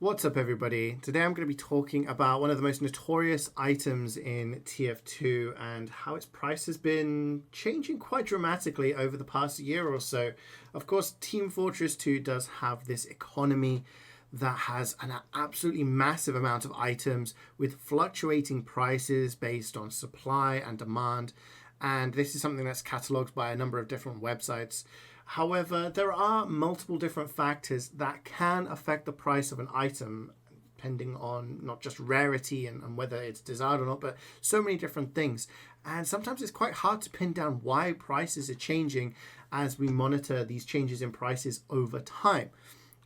What's up, everybody? Today I'm going to be talking about one of the most notorious items in TF2 and how its price has been changing quite dramatically over the past year or so. Of course, Team Fortress 2 does have this economy that has an absolutely massive amount of items with fluctuating prices based on supply and demand. And this is something that's catalogued by a number of different websites. However, there are multiple different factors that can affect the price of an item, depending on not just rarity and whether it's desired or not, but so many different things. And sometimes it's quite hard to pin down why prices are changing as we monitor these changes in prices over time.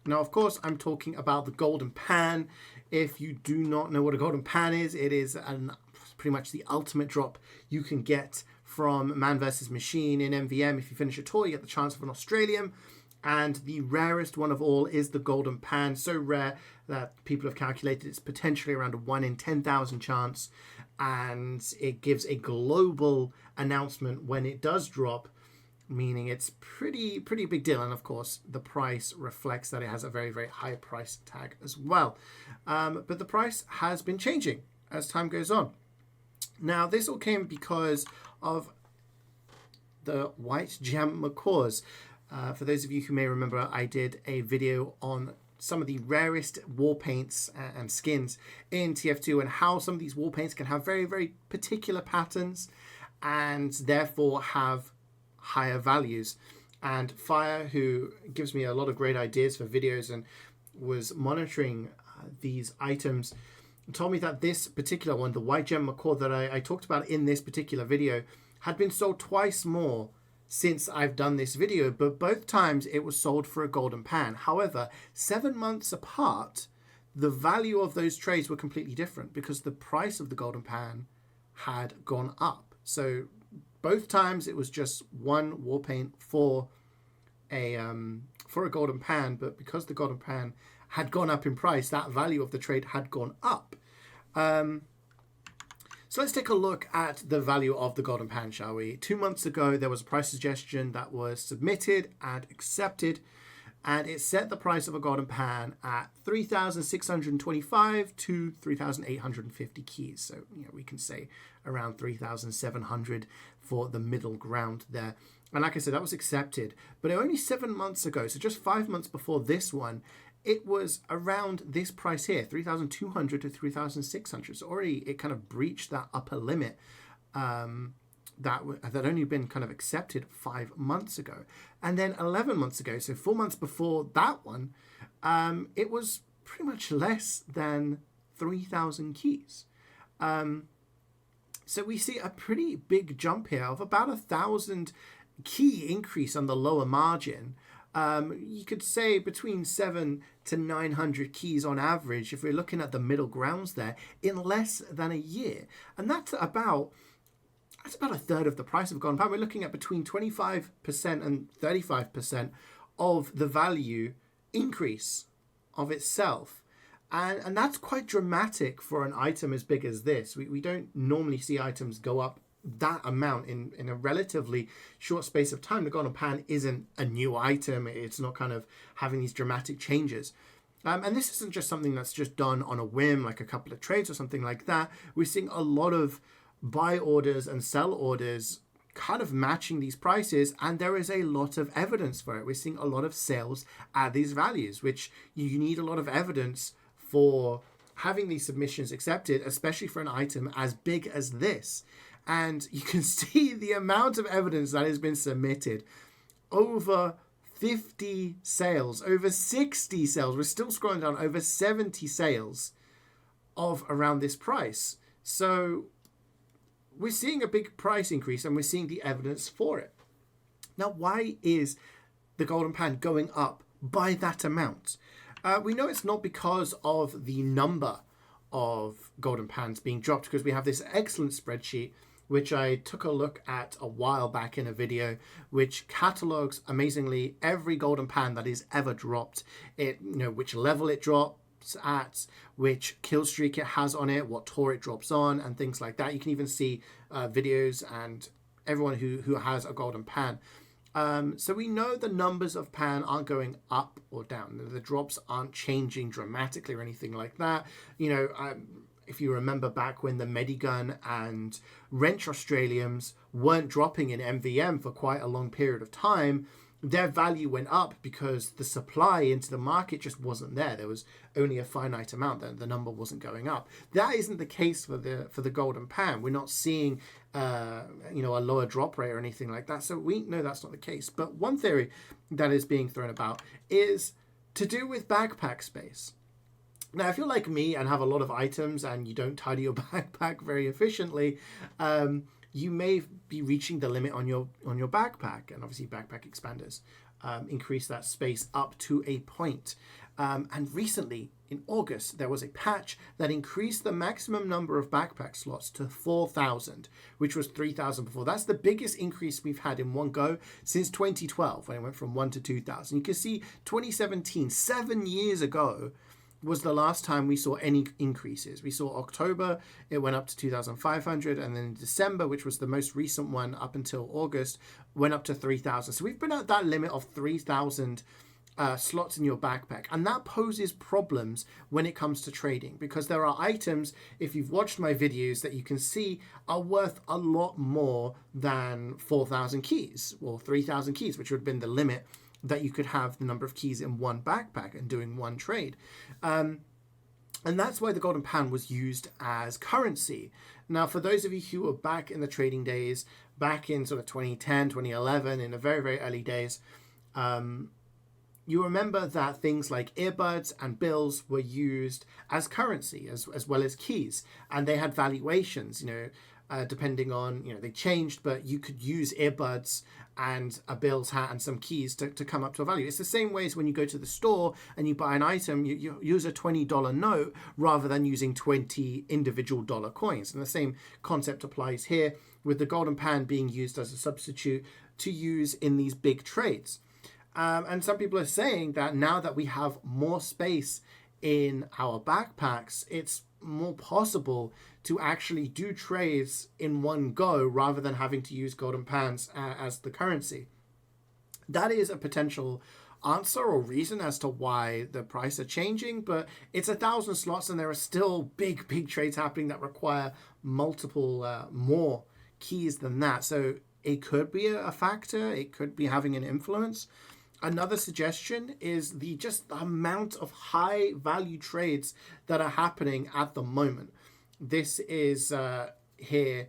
Now, of course, I'm talking about the golden pan. If you do not know what a golden pan is, it is pretty much the ultimate drop you can get from Man vs. Machine in MVM. If you finish a tour, you get the chance of an Australium. And the rarest one of all is the golden pan. So rare that people have calculated it's potentially around a 1 in 10,000 chance. And it gives a global announcement when it does drop, meaning it's pretty big deal. And of course, the price reflects that it has a very, very high price tag as well. But the price has been changing as time goes on. Now, this all came because of the white gem macaws. For those of you who may remember, I did a video on some of the rarest war paints and skins in TF2 and how some of these war paints can have very, very particular patterns and therefore have higher values. And Fire, who gives me a lot of great ideas for videos and was monitoring these items, told me that this particular one, the white gem macaw that I talked about in this particular video, had been sold twice more since I've done this video, but both times it was sold for a golden pan. However, 7 months apart, the value of those trades were completely different because the price of the golden pan had gone up. So both times it was just one war paint for a golden pan, but because the golden pan had gone up in price, that value of the trade had gone up. So let's take a look at the value of the golden pan, shall we? 2 months ago, there was a price suggestion that was submitted and accepted, and it set the price of a golden pan at 3,625 to 3,850 keys. So, we can say around 3,700 for the middle ground there. And like I said, that was accepted, but only 7 months ago, so just 5 months before this one, it was around this price here, 3,200 to 3,600. So already it kind of breached that upper limit that only been kind of accepted 5 months ago. And then 11 months ago, so 4 months before that one, it was pretty much less than 3,000 keys. So we see a pretty big jump here of about 1,000 key increase on the lower margin. You could say between 7 to 900 keys on average if we're looking at the middle grounds there in less than a year. And that's about a third of the price of golden pan. We're looking at between 25% and 35% of the value increase of itself. And that's quite dramatic for an item as big as this. We don't normally see items go up that amount in a relatively short space of time. The golden pan isn't a new item. It's not kind of having these dramatic changes. And this isn't just something that's just done on a whim, like a couple of trades or something like that. We're seeing a lot of buy orders and sell orders kind of matching these prices, and there is a lot of evidence for it. We're seeing a lot of sales at these values, which you need a lot of evidence for having these submissions accepted, especially for an item as big as this. And you can see the amount of evidence that has been submitted. Over 50 sales, over 60 sales. We're still scrolling down, over 70 sales of around this price. So we're seeing a big price increase and we're seeing the evidence for it. Now, why is the golden pan going up by that amount? We know it's not because of the number of golden pans being dropped, because we have this excellent spreadsheet which I took a look at a while back in a video, which catalogs amazingly every golden pan that is ever dropped. It, which level it drops at, which kill streak it has on it, what tour it drops on, and things like that. You can even see videos and everyone who has a golden pan. So we know the numbers of pan aren't going up or down. The drops aren't changing dramatically or anything like that. If you remember back when the Medigun and Wrench Australiums weren't dropping in MVM for quite a long period of time, their value went up because the supply into the market just wasn't there. There was only a finite amount, that the number wasn't going up. That isn't the case for the golden pan. We're not seeing a lower drop rate or anything like that. So we know that's not the case. But one theory that is being thrown about is to do with backpack space. Now, if you're like me and have a lot of items and you don't tidy your backpack very efficiently, you may be reaching the limit on your backpack, and obviously backpack expanders increase that space up to a point. And recently, in August, there was a patch that increased the maximum number of backpack slots to 4,000, which was 3,000 before. That's the biggest increase we've had in one go since 2012, when it went from 1 to 2,000. You can see 2017, 7 years ago, was the last time we saw any increases. We saw October, it went up to 2,500, and then in December, which was the most recent one up until August, went up to 3,000. So we've been at that limit of 3,000 slots in your backpack, and that poses problems when it comes to trading, because there are items, if you've watched my videos, that you can see are worth a lot more than 4,000 keys or 3,000 keys, which would have been the limit that you could have the number of keys in one backpack and doing one trade. And that's why the golden pan was used as currency. Now, for those of you who were back in the trading days, back in sort of 2010, 2011, in the very, very early days, you remember that things like earbuds and bills were used as currency as well as keys. And they had valuations, depending on, they changed, but you could use earbuds and a bill's hat and some keys to come up to a value. It's the same way as when you go to the store and you buy an item, you use a $20 note rather than using 20 individual dollar coins. And the same concept applies here, with the golden pan being used as a substitute to use in these big trades. And some people are saying that now that we have more space in our backpacks, it's more possible to actually do trades in one go rather than having to use golden pans as the currency. That is a potential answer or reason as to why the price are changing, but it's 1,000 slots and there are still big trades happening that require multiple more keys than that. So it could be a factor, it could be having an influence. Another suggestion is the amount of high value trades that are happening at the moment. This is here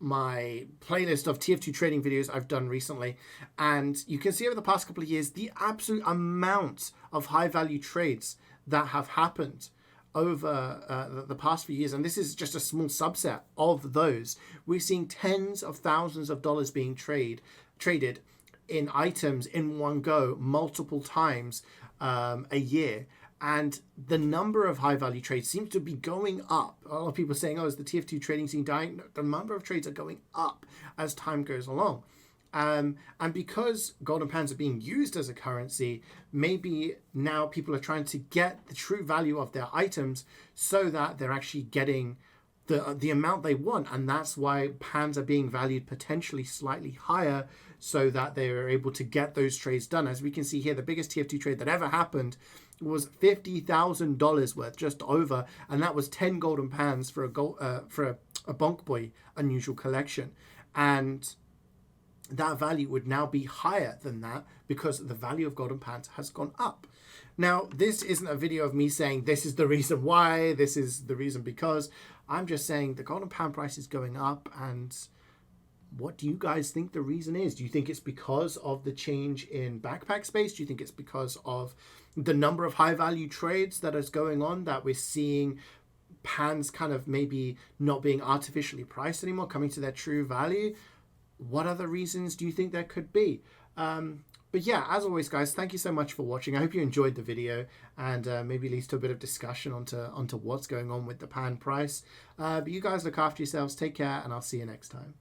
my playlist of TF2 trading videos I've done recently, and you can see over the past couple of years the absolute amount of high value trades that have happened over the past few years, and this is just a small subset of those. We're seeing tens of thousands of dollars being traded in items in one go multiple times a year. And the number of high value trades seems to be going up. A lot of people are saying, is the TF2 trading scene dying? No, the number of trades are going up as time goes along. And because golden pans are being used as a currency, maybe now people are trying to get the true value of their items so that they're actually getting the amount they want. And that's why pans are being valued potentially slightly higher, so that they are able to get those trades done. As we can see here, the biggest TF2 trade that ever happened was $50,000 worth, just over, and that was 10 golden pans for a Bonk Boy unusual collection. And that value would now be higher than that because the value of golden pans has gone up. Now, this isn't a video of me saying this is the reason why, this is the reason because. I'm just saying the golden pan price is going up, and what do you guys think the reason is? Do you think it's because of the change in backpack space? Do you think it's because of the number of high value trades that is going on, that we're seeing pans kind of maybe not being artificially priced anymore, coming to their true value? What other reasons do you think there could be? But yeah, as always, guys, thank you so much for watching. I hope you enjoyed the video, and maybe leads to a bit of discussion onto what's going on with the pan price. But you guys look after yourselves, take care, and I'll see you next time.